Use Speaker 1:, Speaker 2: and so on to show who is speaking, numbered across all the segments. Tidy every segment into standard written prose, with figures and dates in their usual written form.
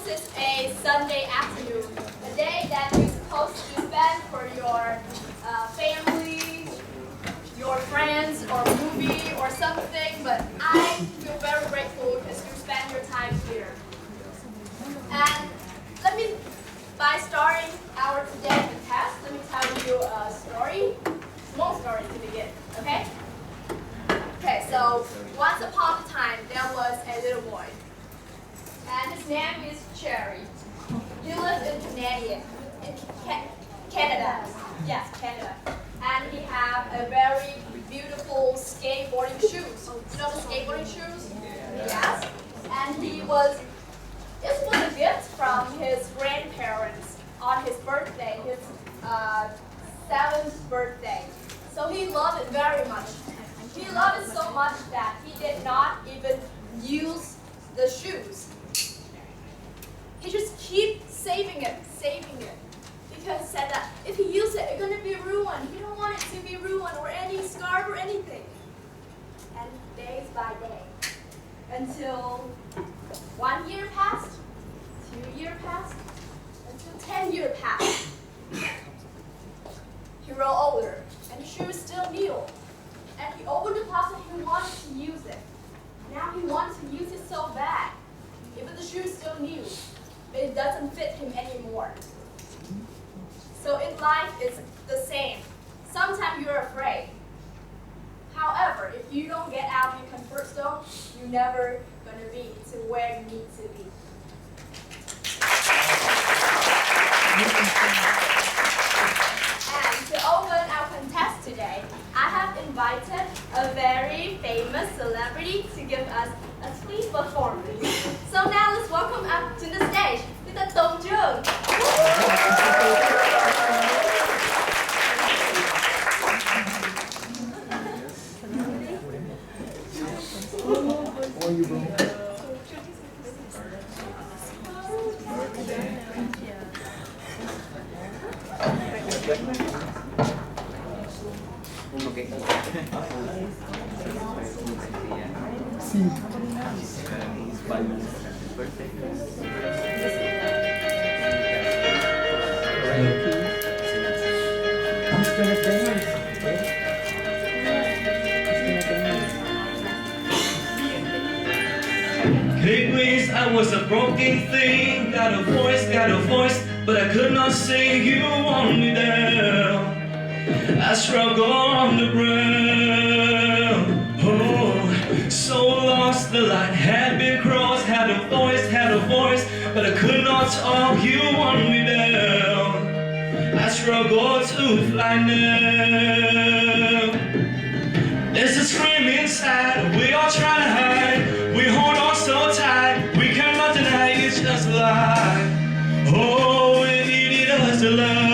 Speaker 1: this is a Sunday afternoon, a day that you're supposed to spend for your family, your friends, or movie, or something, but I feel very grateful because you spend your time here. And by starting our today's test, let me tell you a story, small story to begin, okay? Okay, so once upon a time, there was a little boy, and his name is Cherry. He lives in Canada. Yes, Canada. And he have a very beautiful skateboarding shoes. You know the skateboarding shoes? Yes. And this was a gift from his grandparents on his birthday, his 7th birthday. So he loved it very much. He loved it so much that he did not even use the shoes. He just keep saving it, because he said that if he uses it, it's gonna be ruined. He don't want it to be ruined or any scarf or anything. And days by day, until 1 year passed, 2 years passed, until 10 years passed. He grew older, and the shoe is still new. And he opened the closet, he wanted to use it. Now he wants to use it so bad. Even the shoe is still new, but it doesn't fit him anymore. So in life, it's the same. Sometimes you're afraid. However, if you don't get out of your comfort zone, you're never going to be to where you need to be. And to open our contest today, I have invited a very famous celebrity to give us a sweet performance. So now let's welcome up to the stage, Mr. Dong Jung.
Speaker 2: How are you, bro?
Speaker 3: Okay.
Speaker 2: See.
Speaker 3: His birthday.
Speaker 2: He's gonna dance.
Speaker 4: Anyways, I was a broken thing, got a voice, but I could not sing. You want me down. I struggle on the ground. Oh, so lost, the line had been crossed. Had a voice, but I could not talk. You want me down. I struggle to fly now. There's a scream inside, we all try to hide. We hold on so tight, we cannot deny it's just a lie. Oh, we needed us alive.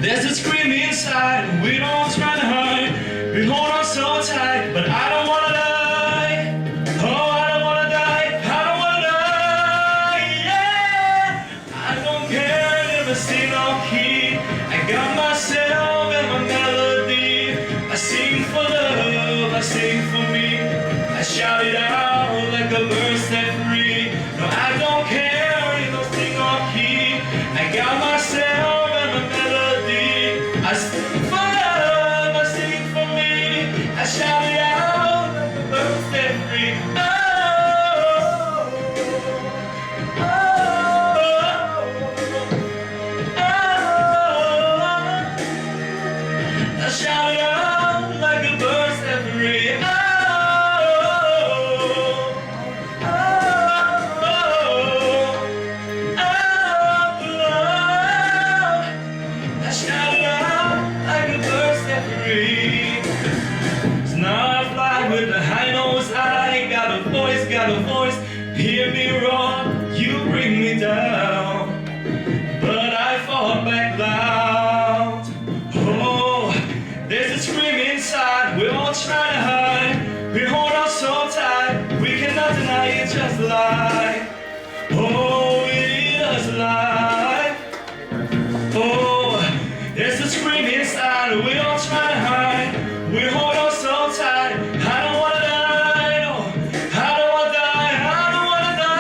Speaker 4: There's a scream inside, we don't try to hide. We hold on so tight, but I don't wanna die. Oh, I don't wanna die, I don't wanna die, yeah. I don't care if I sing off key. I got myself and my melody. I sing for love, I sing for me. I shout it out like a bird set free. No, I don't care if I sing off key. I got myself and my melody. I sing for love, I sing for me. I shout it out like a bird set free. Oh, oh, oh, I shout it out like a bird set free. Got a voice, hear me roar, you bring me down, but I fall back loud. Oh, there's a scream inside, we all try to hide. We hold on so tight, we cannot deny it's just a lie. Oh, it is a lie. Oh, there's a scream inside, we all try to hide. We hold on so tight, I don't wanna die, no, I don't wanna die, I don't wanna die.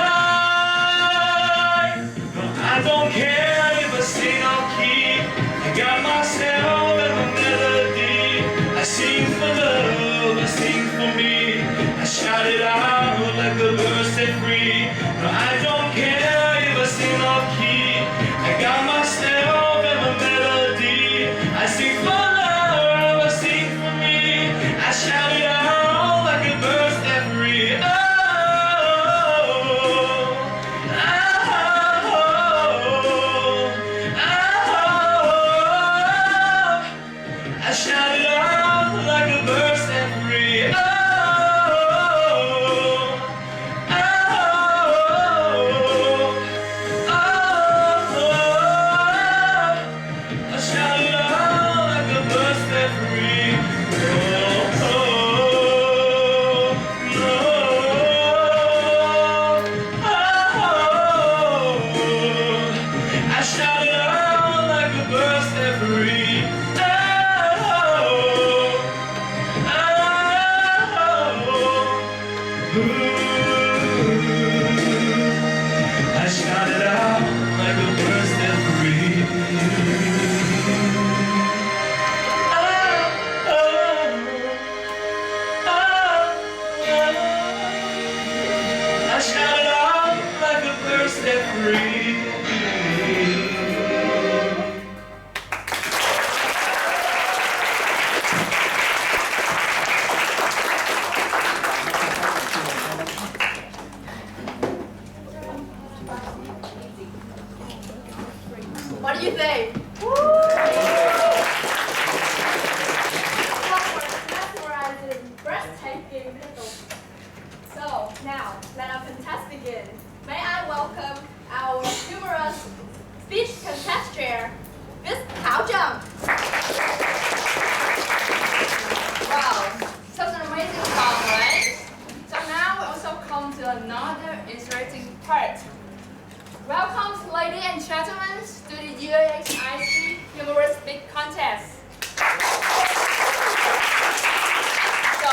Speaker 4: a bird set free. No, I don't care if I sing off key. I got myself and my melody. I sing for love, I sing for me. I shout it out like a bird set free. Oh, oh, oh, I shout it out like a bird set free. Oh, oh, I shout it out like a bird set free. Oh, oh, no. I shout it out like a bird set free. I shout it out like a bird set free. I shout it out like a bird set free.
Speaker 1: What do you think? Mesmerizing, breathtaking visuals. So now, let our contest begin. May I welcome our humorous speech contest chair, Miss Hao Zhang. Wow, such an amazing song, right? So now we also come to another interesting part. Welcome, ladies and gentlemen, to the UEH-ISB Humorous Speech Contest. So,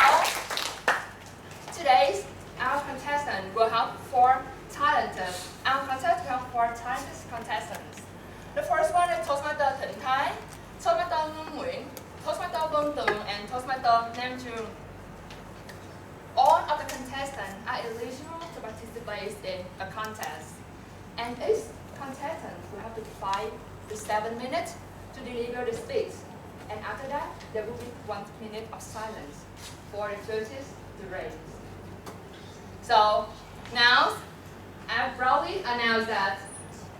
Speaker 1: today's our contestant will have four talented. Our contest will have four talented contestants. The first one is Toastmaster Thịnh Thái, Toastmaster Ngân Nguyễn, Toastmaster Vân Tường, and Toastmaster Nam June. All of the contestants are eligible to participate in a contest. And each contestant will have to 5 to 7 minutes to deliver the speech. And after that, there will be 1 minute of silence for the judges to raise. So now, I proudly announce that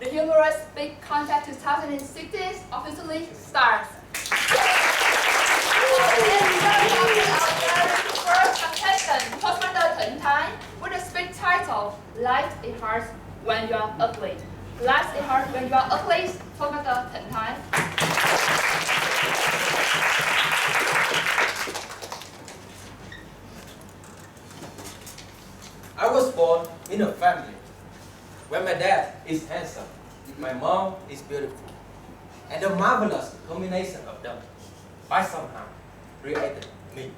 Speaker 1: the Humorous Speech Contest 2016 officially starts. First contestant, Toastmaster Thịnh Thái, with the speech title, Life is Hard When You Are Ugly. Life is Hard When You Are Ugly, Toastmaster Thịnh Thái.
Speaker 5: I was born in a family where my dad is handsome, my mom is beautiful, and the marvelous combination of them by somehow created me.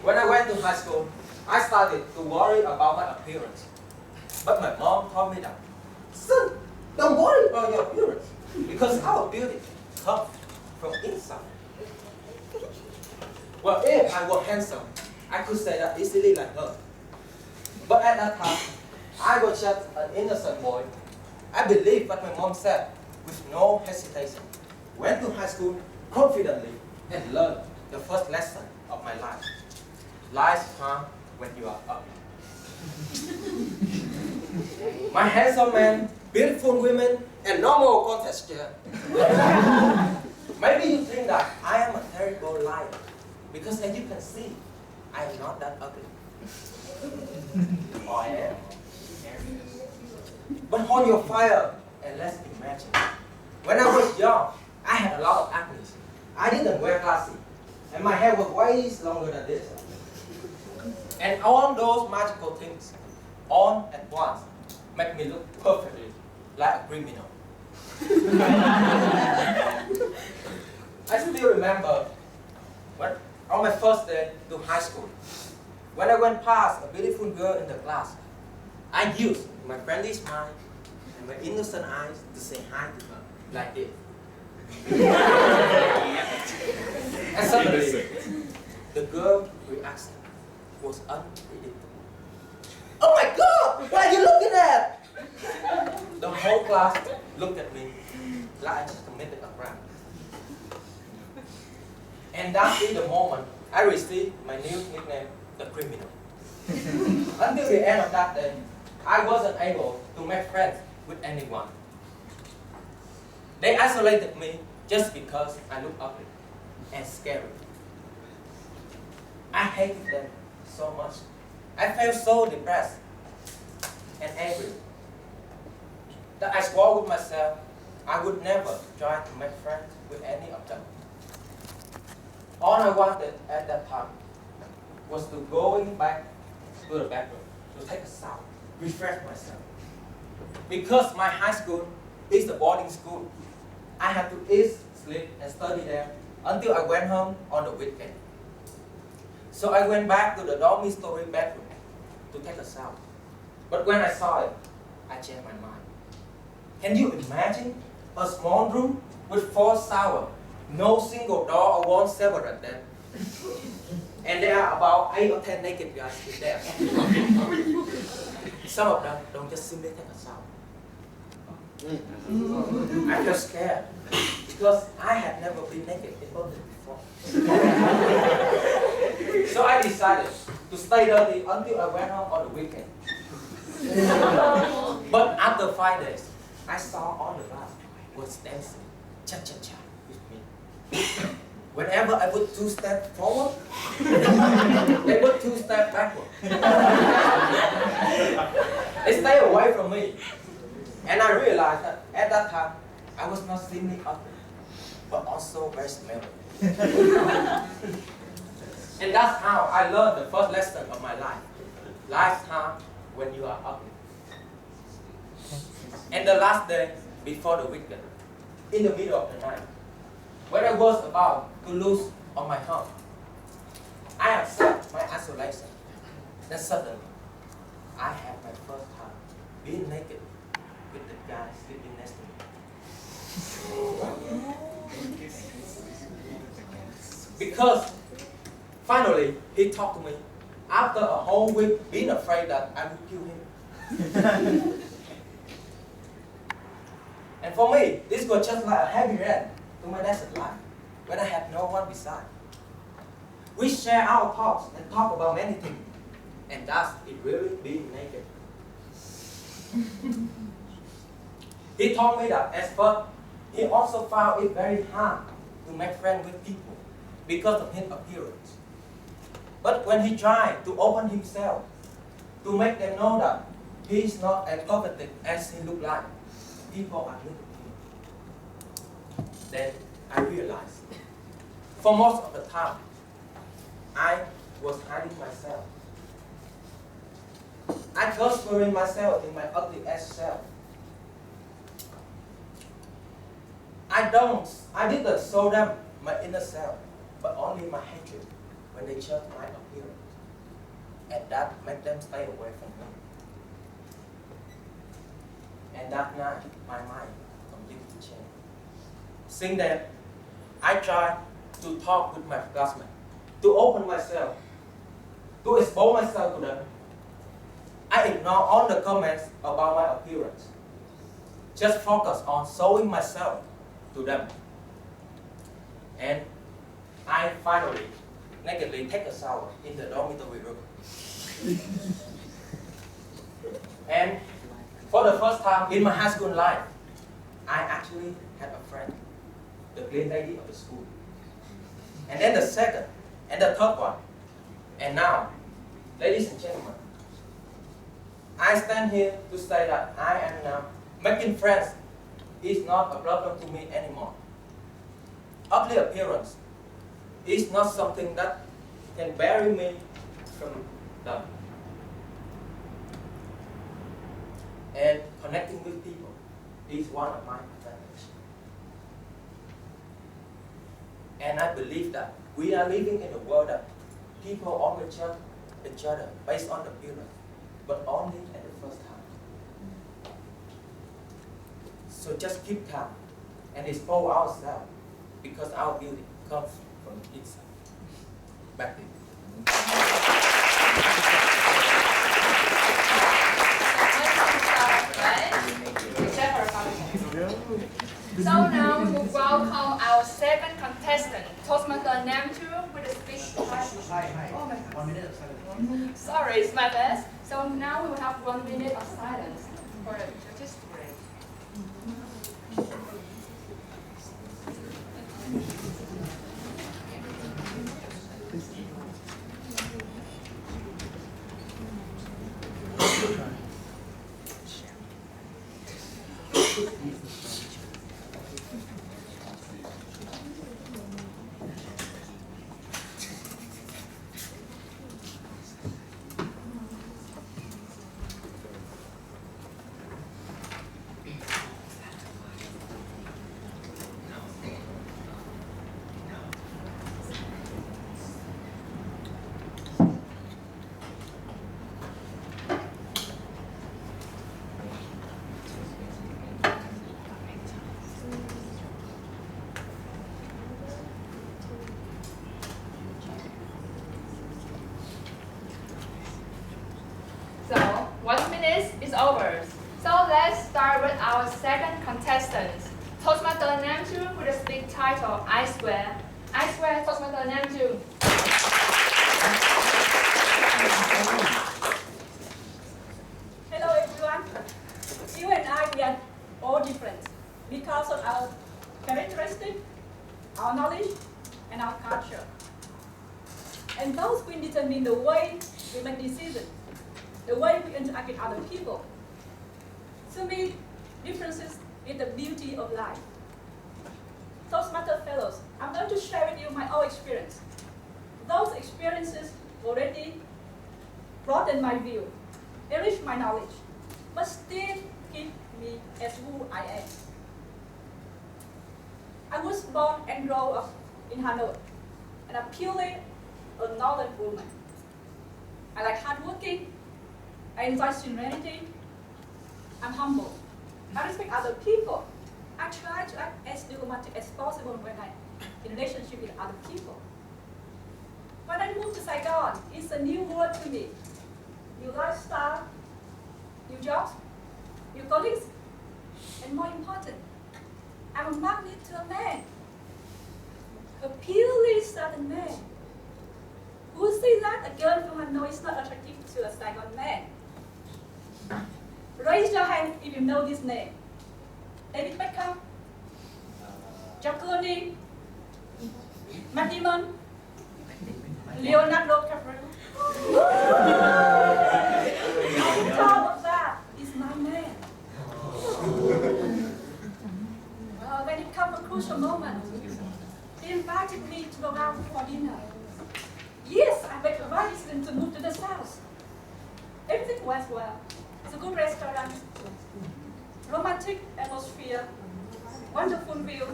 Speaker 5: When I went to high school, I started to worry about my appearance. But my mom told me that, son, don't worry about your appearance, because our beauty comes from inside. Well, if I were handsome, I could say that easily like her. But at that time, I was just an innocent boy. I believed what my mom said with no hesitation. Went to high school confidently and learned the first lesson of my life. Life's hard when you are up. My handsome man, beautiful women, and normal contest chair. Maybe you think that I am a terrible liar, because as you can see, I am not that ugly. Oh, I am. But hold your fire and let's imagine. When I was young, I had a lot of acne. I didn't wear glasses, and my hair was way longer than this. And all those magical things, all at once, make me look perfectly like a criminal. I still remember when, on my first day to high school, when I went past a beautiful girl in the class, I used my friendly smile and my innocent eyes to say hi to her, like this. And suddenly, the girl reacted. was unpredictable. Oh my God! What are you looking at? The whole class looked at me like I just committed a crime. And that is the moment I received my new nickname, the criminal. Until the end of that day, I wasn't able to make friends with anyone. They isolated me just because I looked ugly and scary. I hated them so much. I felt so depressed and angry that I swore with myself I would never try to make friends with any of them. All I wanted at that time was to going back to the bathroom to take a shower, refresh myself. Because my high school is a boarding school, I had to eat, sleep, and study there until I went home on the weekend. So I went back to the dormitory bathroom to take a shower. But when I saw it, I changed my mind. Can you imagine a small room with 4 showers, no single door or wall separate them? And there are about 8 or 10 naked guys in there. Some of them don't just simply take a shower. I felt scared because I had never been naked in public before. So I decided to stay dirty until I went home on the weekend. But after 5 days, I saw all the guys was dancing cha-cha-cha with me. Whenever I put 2 steps forward, they put 2 steps backward. They stay away from me. And I realized that at that time, I was not simply ugly, but also very smelly. And that's how I learned the first lesson of my life. Life's hard when you are ugly. And the last day before the weekend, in the middle of the night, when I was about to lose on my home, I accept my isolation. Then suddenly, I had my first time being naked with the guy sleeping next to me. Because finally, he talked to me after a whole week being afraid that I would kill him. And for me, this was just like a happy end to my desert life when I had no one beside. We share our thoughts and talk about many things, and thus it really being naked. He told me that at first, he also found it very hard to make friends with people because of his appearance. But when he tried to open himself, to make them know that he is not as coveted as he looked like, people are looking at him. Then I realized, for most of the time, I was hiding myself. I transferring myself in my ugly ass self. I didn't show them my inner self, but only my hatred when they judged my appearance. And that made them stay away from me. And that night, my mind completely changed. Since then, I tried to talk with my classmates, to open myself, to expose myself to them. I ignored all the comments about my appearance. Just focus on showing myself to them. And I finally nakedly take a shower in the dormitory room. And for the first time in my high school life, I actually had a friend, the clean lady of the school. And then the second, and the third one. And now, ladies and gentlemen, I stand here to say that I am now making friends is not a problem to me anymore. Ugly appearance is not something that can bury me from them. And connecting with people is one of my advantages. And I believe that we are living in a world that people always judge each other based on appearance, but only at the first time. So just keep calm and expose ourselves because our beauty comes from inside. Back to you.
Speaker 1: So now we will welcome our second contestant, Toastmaster Namju, with a speech. Oh my God. Sorry, it's my bad. So now we will have 1 minute of silence for the judges to break. So 1 minute is over. So let's start with our second contestant, Toastmaster Namju, with a speak title I Swear. I swear, Toastmaster Namju.
Speaker 6: Hello everyone. You and I, we are all different because of our characteristics, our knowledge, and our culture. And those will determine the way we make decisions, the way we interact with other people. To me, differences is the beauty of life. Toastmaster fellows, I'm going to share with you my own experience. Those experiences already broaden my view, enrich my knowledge, but still keep me as who I am. I was born and grew up in Hanoi, and I'm purely a northern woman. I like hardworking, I enjoy serenity, I'm humble, I respect other people. I try to act as diplomatic as possible when I'm in relationship with other people. When I moved to Saigon, it's a new world to me. New lifestyle, new jobs, new colleagues, and more important, I'm a magnet to a man. A purely southern man. Who would say that a girl from Hanoi is not attractive to a Saigon man? Raise your hand if you know this name. David Beckham, George Clooney, Matt Damon, Leonardo DiCaprio. On top of that is my man. When it comes to a crucial moment, he invited me to go out for dinner. Yes, I made the right decision to move to the south. Everything went well. It's a good restaurant, romantic atmosphere, wonderful view,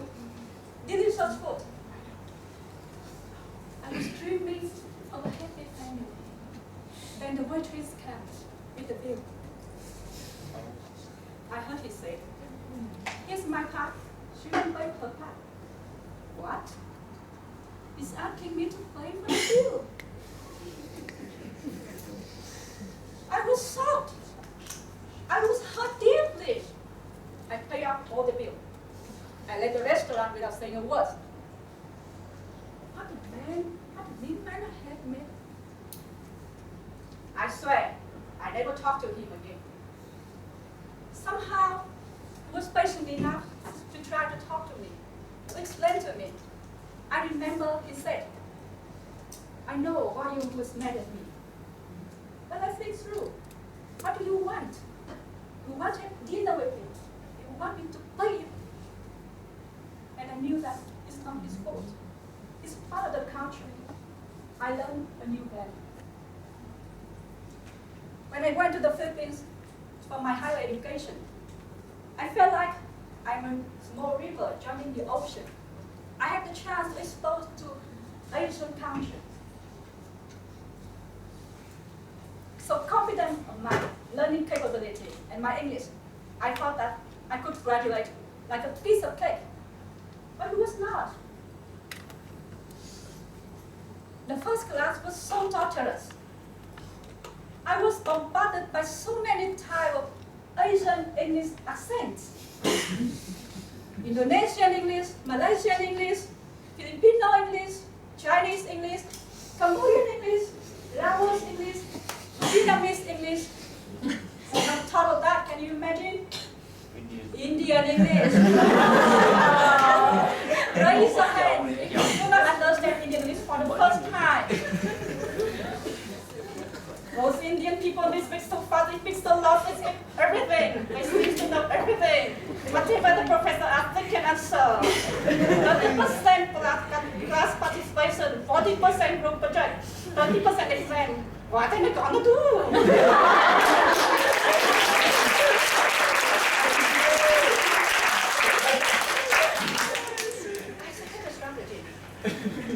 Speaker 6: delicious food. I was dreaming of a happy family. Then the waitress came with the bill. I heard he say, "Here's my part. She will pay her part." What? He's asking me to pay for the bill. I was shocked. I was hurt deeply. I paid up all the bill. I left the restaurant without saying a word. What a man, what a mean man I had met. I swear, I never talked to him again. Somehow, he was patient enough to try to talk to me, to explain to me. I remember he said, "I know why you was mad at me. But I think through. What do you want? You want to have dinner with me. You want me to pay you." And I knew that it's not his fault. It's part of the culture. I learned a new value. When I went to the Philippines for my higher education, I felt like I'm a small river joining the ocean. I had the chance to expose to Asian culture. So confident of my learning capability and my English, I thought that I could graduate like a piece of cake. But it was not. The first class was so torturous. I was bombarded by so many types of Asian English accents. Indonesian English, Malaysian English, Filipino English, Chinese English, Cambodian English, Laos English, Vietnamese English. And on top of that, can you imagine? Indian English. Raise your hand if you do not understand Indian English for the first time. Most Indian people, they speak so fast, they speak so loud, they speak everything. They seem to know everything. Whatever the professor asks, they can answer. 30% class participation, 40% group project, 30% exam. What am I gonna do?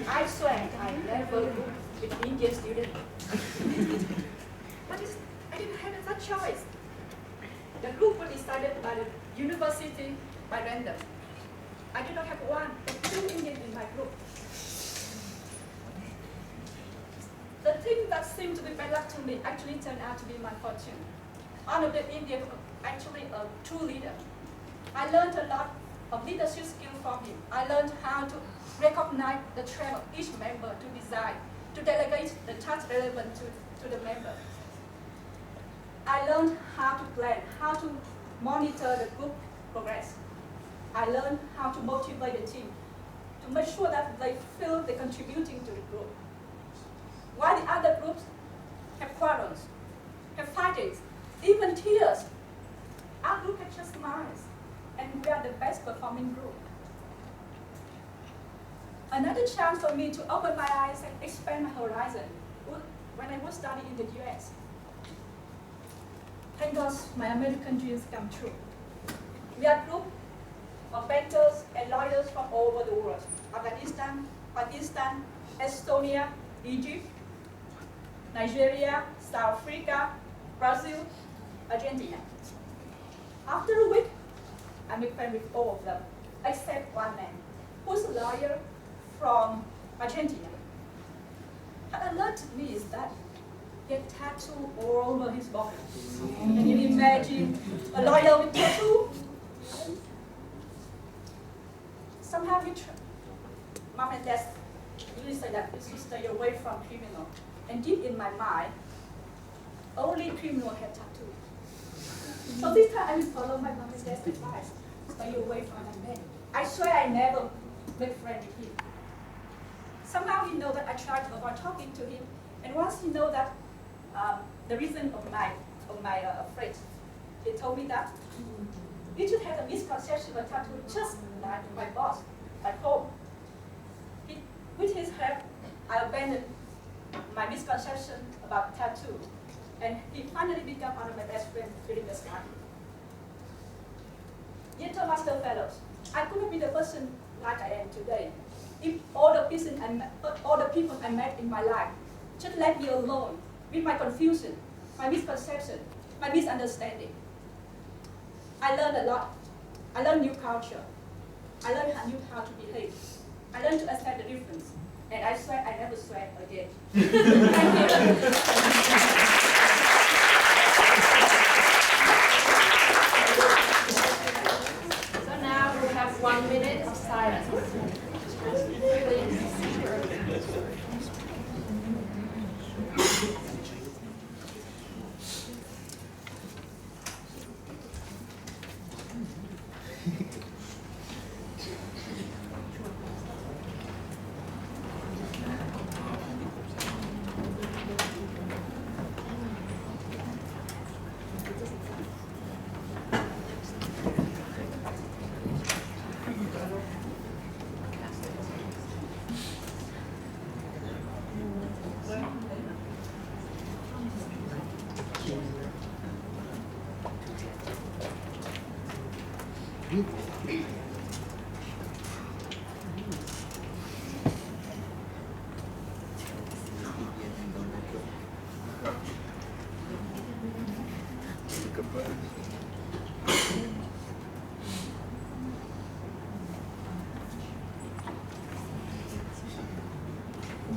Speaker 6: I swear I never looked with Indian students. But I didn't have that choice. The group was decided by the university by random. I did not have one, but two Indians in my group. The thing that seemed to be bad luck to me actually turned out to be my fortune. One of the Indians was actually a true leader. I learned a lot of leadership skills from him. I learned how to recognize the strength of each member to decide, to delegate the tasks relevant to the member. I learned how to plan, how to monitor the group progress. I learned how to motivate the team, to make sure that they feel they're contributing to the group. While the other groups have quarrels, have fightings, even tears, our group had just smiles, and we are the best performing group. Another chance for me to open my eyes and expand my horizon when I was studying in the US. Thank God my American dreams come true. We are a group of bankers and lawyers from all over the world: Afghanistan, Pakistan, Estonia, Egypt, Nigeria, South Africa, Brazil, Argentina. After a week, I make friends with all of them, except one man, who's a lawyer from Argentina. What alerted me is that he had tattoo all over his body. Can you imagine a lawyer with tattoo? Somehow Mom and Dad usually say that you should stay away from criminal. And deep in my mind, only criminal have tattoo. So this time I will follow my mom and dad's advice. Stay away from that man. I swear I never make friends with him. Somehow he knows that I tried to avoid talking to him, and once he knows that the reason of my afraid, he told me that you should have a misconception of tattoo just like my boss at home. With his help, I abandoned my misconception about tattoo, and he finally became one of my best friends during the study. Dear Master Fellows, I couldn't be the person like I am today if all the people I met in my life just let me alone with my confusion, my misconception, my misunderstanding. I learned a lot. I learned new culture. I learned how to behave. I learned to accept the difference. And I swear I never swear again. Thank you.
Speaker 1: So now we have 1 minute of silence.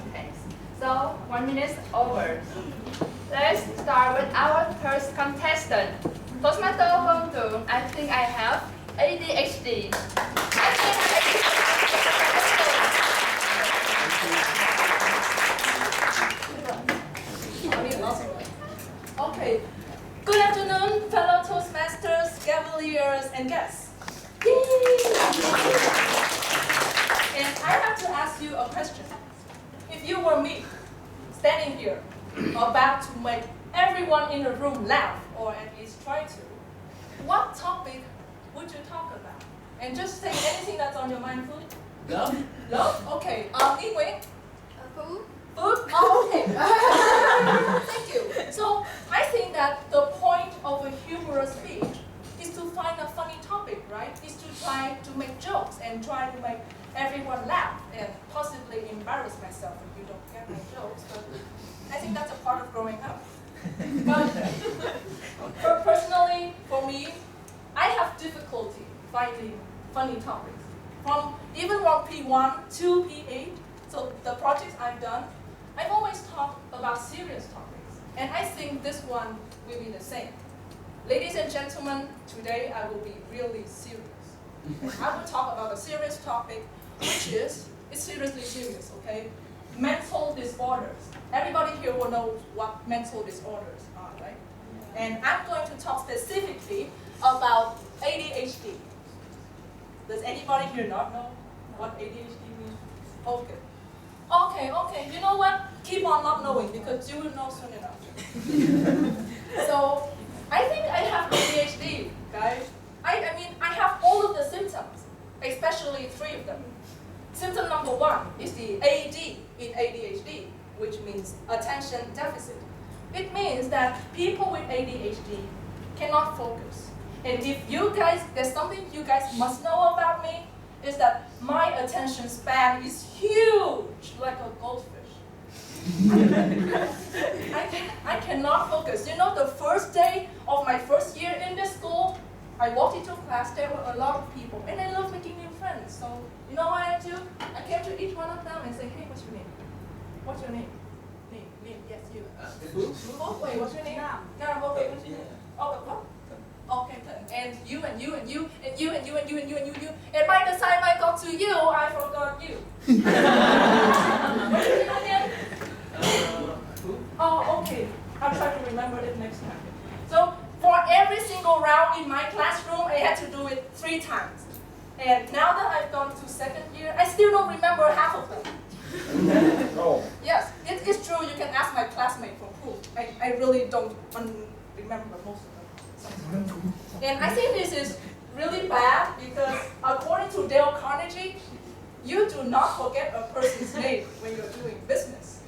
Speaker 1: Okay, so 1 minute over. Let's let's start with our first contestant. Toastmaster Hong Tung, I think I have ADHD.
Speaker 6: Okay. Good afternoon, fellow Toastmasters, Cavaliers, and guests. Yay! And I have to ask you a question. If you were me, standing here, about to make everyone in the room laugh, or at least try to, what topic would you talk about? And just say anything that's on your mind, food?
Speaker 5: Love?
Speaker 6: Love? Okay. Anyway,
Speaker 1: Food?
Speaker 6: food? Oh, okay. Thank you. So I think that the point of a humorous speech is to find a funny topic, right? Is to try to make jokes and try to make everyone laugh and possibly embarrass myself if you don't get my jokes. But I think that's a part of growing up. But personally, for me, I have difficulty finding funny topics. Even from P1 to P8, so the projects I've done, I've always talked about serious topics. And I think this one will be the same. Ladies and gentlemen, today I will be really serious. I will talk about a serious topic, which is, it's seriously serious, okay? Mental disorders. Everybody here will know what mental disorders are, right? And I'm going to talk specifically about ADHD. Does anybody here not know what ADHD means? Okay. Okay, you know what? Keep on not knowing because you will know soon enough. So, I think I have ADHD, guys. I mean, I have all of the symptoms, especially 3 of them. Symptom number 1 is the AD in ADHD, which means attention deficit. It means that people with ADHD cannot focus. And if you guys, there's something you guys must know about me, is that my attention span is huge, like a goldfish. I cannot focus. You know, the first day of my first year in this school, I walked into class, there were a lot of people, and I love making new friends. So, you know what I do? I came to each one of them and say, hey, what's your name? What's your name? Name, yes, you. Oh, wait, what's your name? No, okay, what's your name? Oh, what? Okay, and you, and you, and you, and you, and you, and you, and you, and you. And by the time I got to you, I forgot you. What's your name again? Oh, okay. I'll try to remember it next time. So, for every single round in my classroom, I had to do it 3 times. And now that I've gone to 2nd year, I still don't remember half of them.
Speaker 5: Oh.
Speaker 6: Yes, it is true. You can ask my classmate for proof. I really don't remember most of them sometimes. And I think this is really bad because according to Dale Carnegie, you do not forget a person's name when you're doing business.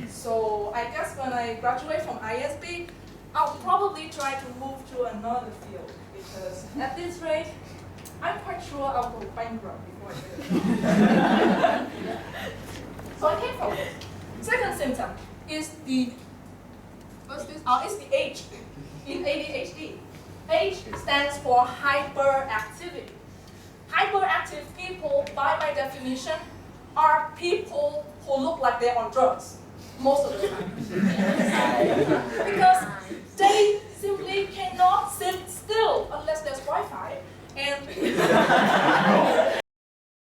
Speaker 6: So I guess when I graduate from ISB, I'll probably try to move to another field because at this rate, I'm quite sure I'll go bankrupt before I get a job. So I can't focus. Second symptom is the it's the H in ADHD. H stands for hyperactivity. Hyperactive people, by my definition, are people who look like they're on drugs most of the time. Because they simply can